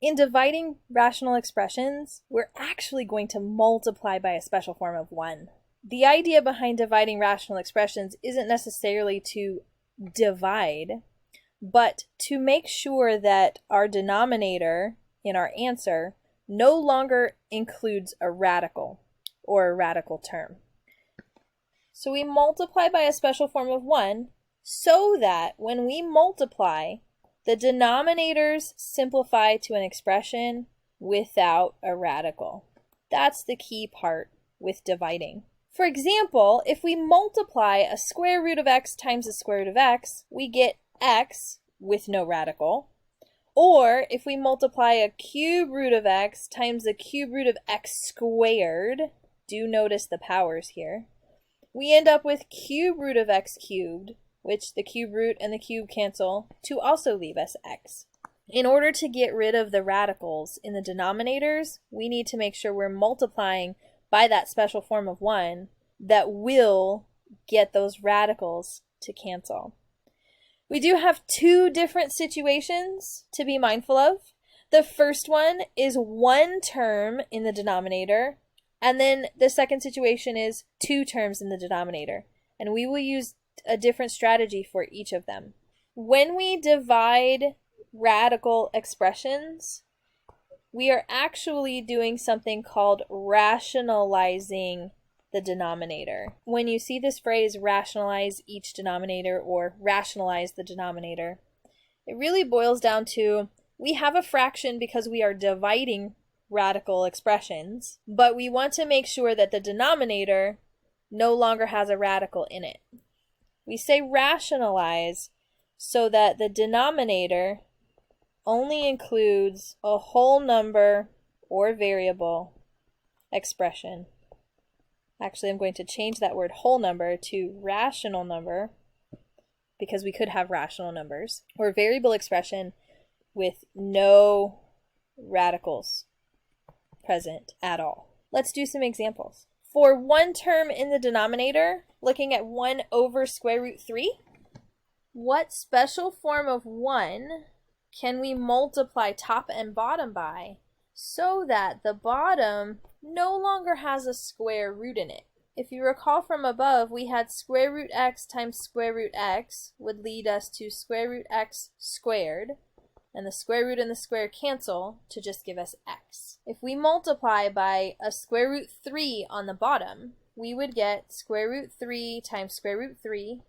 In dividing rational expressions, we're actually going to multiply by a special form of 1. The idea behind dividing rational expressions isn't necessarily to divide, but to make sure that our denominator in our answer no longer includes a radical or a radical term. So we multiply by a special form of 1 so that when we multiply, the denominators simplify to an expression without a radical. That's the key part with dividing. For example, if we multiply a square root of x times the square root of x, we get x with no radical. Or if we multiply a cube root of x times the cube root of x squared, do notice the powers here, we end up with cube root of x cubed, which the cube root and the cube cancel to also leave us x. In order to get rid of the radicals in the denominators, we need to make sure we're multiplying by that special form of 1 that will get those radicals to cancel. We do have two different situations to be mindful of. The first one is one term in the denominator, and then the second situation is two terms in the denominator. And we will use a different strategy for each of them. When we divide radical expressions, we are actually doing something called rationalizing the denominator. When you see this phrase, rationalize each denominator or rationalize the denominator, it really boils down to we have a fraction because we are dividing radical expressions, but we want to make sure that the denominator no longer has a radical in it. We say rationalize so that the denominator only includes a whole number or variable expression. Actually, I'm going to change that word whole number to rational number because we could have rational numbers, or variable expression with no radicals present at all. Let's do some examples. For one term in the denominator, looking at 1 over square root 3, what special form of 1 can we multiply top and bottom by so that the bottom no longer has a square root in it? If you recall from above, we had square root x times square root x would lead us to square root x squared, and the square root and the square cancel to just give us x. If we multiply by a square root 3 on the bottom, we would get square root 3 times square root 3,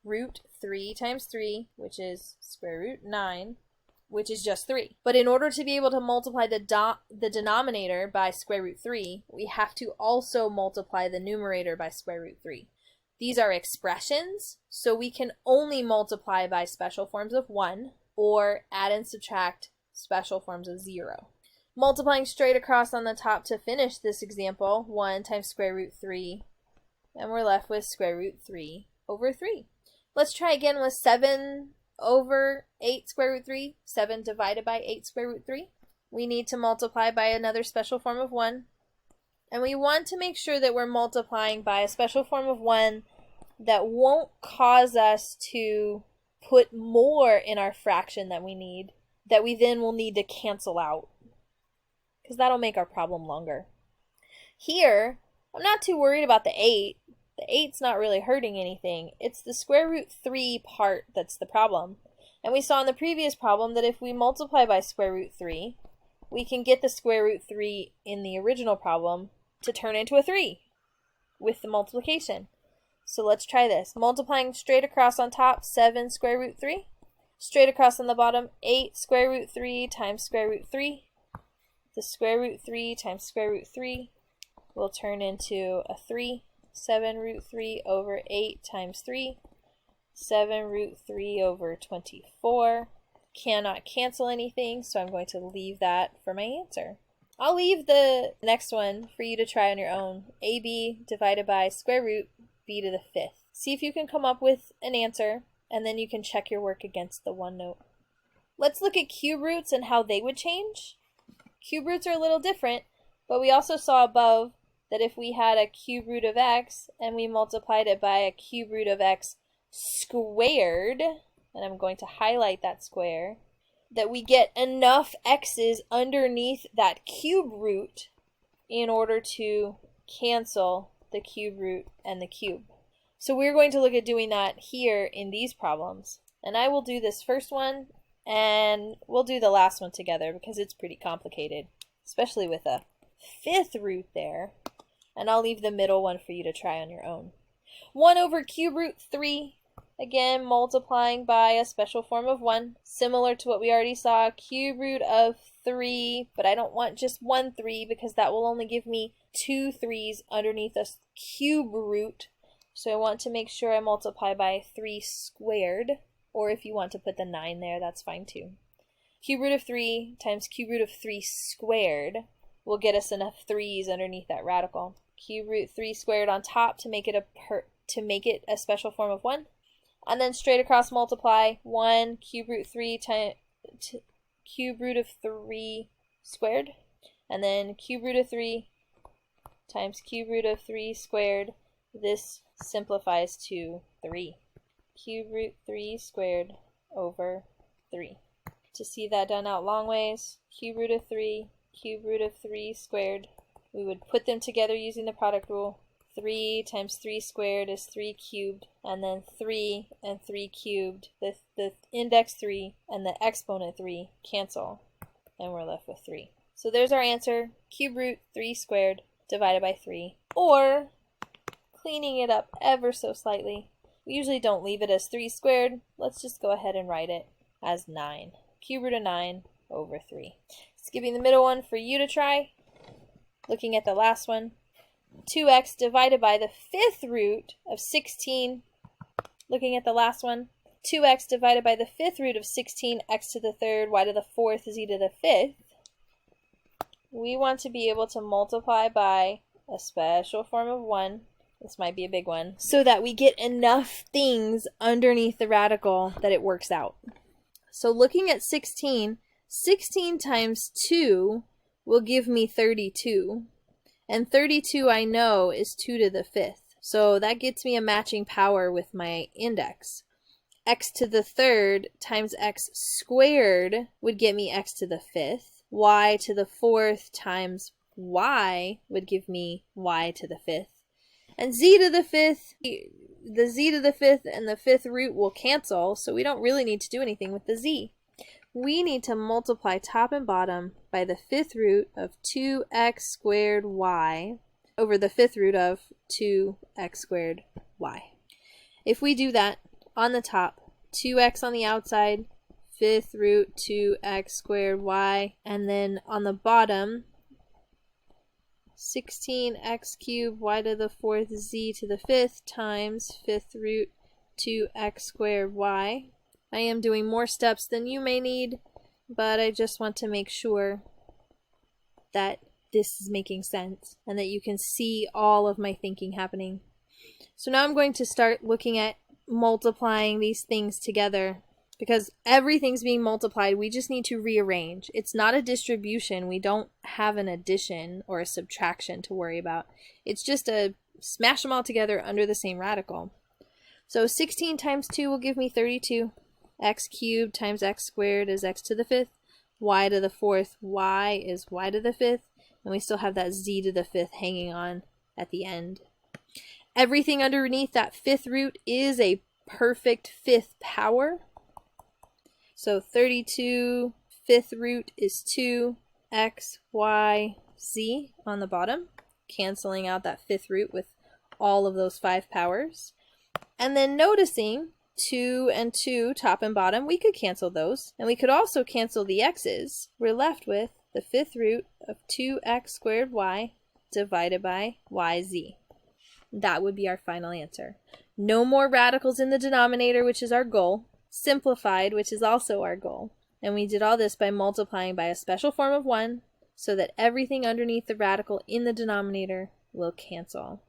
root 3 times 3, which is square root 9, which is just 3. But in order to be able to multiply the denominator by square root 3, we have to also multiply the numerator by square root 3. These are expressions, so we can only multiply by special forms of 1, or add and subtract special forms of 0. Multiplying straight across on the top to finish this example, 1 times square root 3, and we're left with square root 3 over 3. Let's try again with 7 over 8 square root 3, 7 divided by 8 square root 3. We need to multiply by another special form of 1, and we want to make sure that we're multiplying by a special form of 1 that won't cause us to put more in our fraction that we need, that we then will need to cancel out, because that'll make our problem longer. Here, I'm not too worried about the 8. The 8's not really hurting anything. It's the square root 3 part that's the problem. And we saw in the previous problem that if we multiply by square root 3, we can get the square root 3 in the original problem to turn into a 3 with the multiplication. So let's try this. Multiplying straight across on top, 7 square root 3. Straight across on the bottom, 8 square root 3 times square root 3. The square root 3 times square root 3 will turn into a 3. 7 root 3 over 8 times 3. 7 root 3 over 24. Cannot cancel anything, so I'm going to leave that for my answer. I'll leave the next one for you to try on your own. AB divided by square root b to the 5th. See if you can come up with an answer, and then you can check your work against the OneNote. Let's look at cube roots and how they would change. Cube roots are a little different, but we also saw above that if we had a cube root of x and we multiplied it by a cube root of x squared, and I'm going to highlight that square, that we get enough x's underneath that cube root in order to cancel the cube root and the cube. So we're going to look at doing that here in these problems. And I will do this first one, and we'll do the last one together because it's pretty complicated, especially with a fifth root there. And I'll leave the middle one for you to try on your own. 1 over cube root 3. Again, multiplying by a special form of 1, similar to what we already saw, cube root of 3, but I don't want just 1 3 because that will only give me 2 3's underneath a cube root. So I want to make sure I multiply by 3 squared, or if you want to put the 9 there, that's fine too. Cube root of 3 times cube root of 3 squared will get us enough 3's underneath that radical. Cube root 3 squared on top to make it a special form of 1. And then straight across multiply 1 cube root 3 times cube root of 3 squared, and then cube root of 3 times cube root of 3 squared. This simplifies to 3. Cube root 3 squared over 3. To see that done out long ways, cube root of 3, cube root of 3 squared. We would put them together using the product rule. 3 times 3 squared is 3 cubed, and then 3 and 3 cubed, the index 3 and the exponent 3 cancel, and we're left with 3. So there's our answer, cube root 3 squared divided by 3, or cleaning it up ever so slightly. We usually don't leave it as 3 squared. Let's just go ahead and write it as 9. Cube root of 9 over 3. Skipping the middle one for you to try. Looking at the last one. 2x divided by the fifth root of 16. Looking at the last one. 2x divided by the fifth root of 16, x to the third, y to the fourth, z to the fifth. We want to be able to multiply by a special form of 1. This might be a big one. So that we get enough things underneath the radical that it works out. So looking at 16, 16 times 2 will give me 32. And 32 I know is 2 to the fifth. So that gets me a matching power with my index. X to the third times x squared would get me x to the fifth. Y to the fourth times y would give me y to the fifth. And z to the fifth, the z to the fifth and the fifth root will cancel, so we don't really need to do anything with the z. We need to multiply top and bottom by the fifth root of 2x squared y over the fifth root of 2x squared y. If we do that, on the top, 2x on the outside, fifth root 2x squared y, and then on the bottom, 16x cubed y to the fourth z to the fifth times fifth root 2x squared y. I am doing more steps than you may need, but I just want to make sure that this is making sense and that you can see all of my thinking happening. So now I'm going to start looking at multiplying these things together because everything's being multiplied. We just need to rearrange. It's not a distribution. We don't have an addition or a subtraction to worry about. It's just a smash them all together under the same radical. So 16 times 2 will give me 32. X cubed times x squared is x to the fifth. Y to the fourth, y is y to the fifth. And we still have that z to the fifth hanging on at the end. Everything underneath that fifth root is a perfect fifth power. So 32 fifth root is 2, x, y, z on the bottom, canceling out that fifth root with all of those 5 powers. And then noticing 2 and 2, top and bottom, we could cancel those. And we could also cancel the x's. We're left with the fifth root of 2x squared y divided by yz. That would be our final answer. No more radicals in the denominator, which is our goal. Simplified, which is also our goal. And we did all this by multiplying by a special form of 1 so that everything underneath the radical in the denominator will cancel.